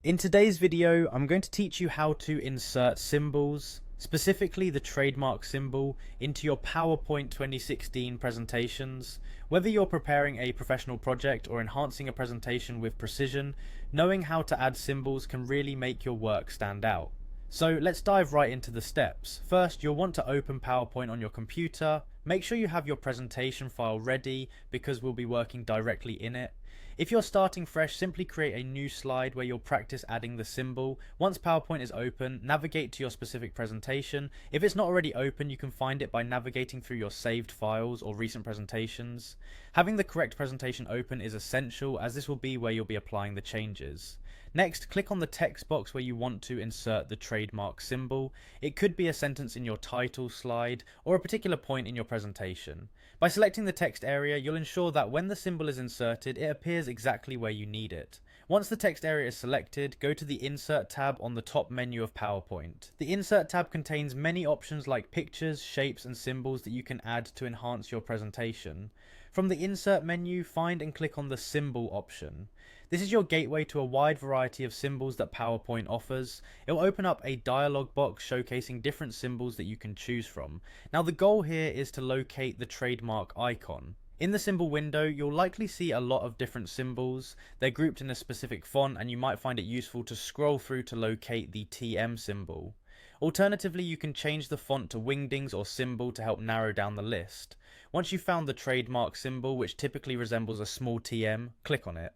In today's video, I'm going to teach you how to insert symbols, specifically the trademark symbol, into your PowerPoint 2016 presentations. Whether you're preparing a professional project or enhancing a presentation with precision, knowing how to add symbols can really make your work stand out. So let's dive right into the steps. First, you'll want to open PowerPoint on your computer. Make sure you have your presentation file ready because we'll be working directly in it. If you're starting fresh, simply create a new slide where you'll practice adding the symbol. Once PowerPoint is open, navigate to your specific presentation. If it's not already open, you can find it by navigating through your saved files or recent presentations. Having the correct presentation open is essential, as this will be where you'll be applying the changes. Next, click on the text box where you want to insert the trademark symbol. It could be a sentence in your title slide or a particular point in your presentation. By selecting the text area, you'll ensure that when the symbol is inserted, it appears exactly where you need it. Once the text area is selected, go to the Insert tab on the top menu of PowerPoint. The Insert tab contains many options like pictures, shapes, and symbols that you can add to enhance your presentation. From the Insert menu, find and click on the Symbol option. This is your gateway to a wide variety of symbols that PowerPoint offers. It will open up a dialog box showcasing different symbols that you can choose from. Now the goal here is to locate the trademark icon. In the symbol window, you'll likely see a lot of different symbols. They're grouped in a specific font, and you might find it useful to scroll through to locate the TM symbol. Alternatively, you can change the font to Wingdings or Symbol to help narrow down the list. Once you've found the trademark symbol, which typically resembles a small TM, click on it.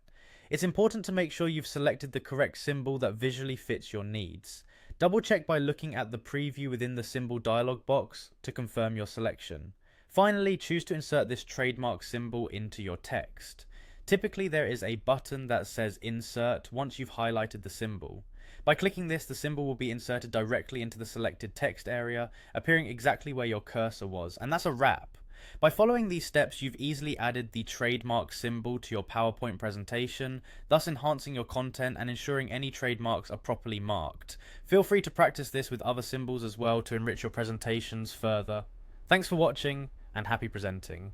It's important to make sure you've selected the correct symbol that visually fits your needs. Double check by looking at the preview within the symbol dialog box to confirm your selection. Finally, choose to insert this trademark symbol into your text. Typically, there is a button that says Insert once you've highlighted the symbol. By clicking this, the symbol will be inserted directly into the selected text area, appearing exactly where your cursor was, and that's a wrap. By following these steps, you've easily added the trademark symbol to your PowerPoint presentation, thus enhancing your content and ensuring any trademarks are properly marked. Feel free to practice this with other symbols as well to enrich your presentations further. Thanks for watching, and happy presenting.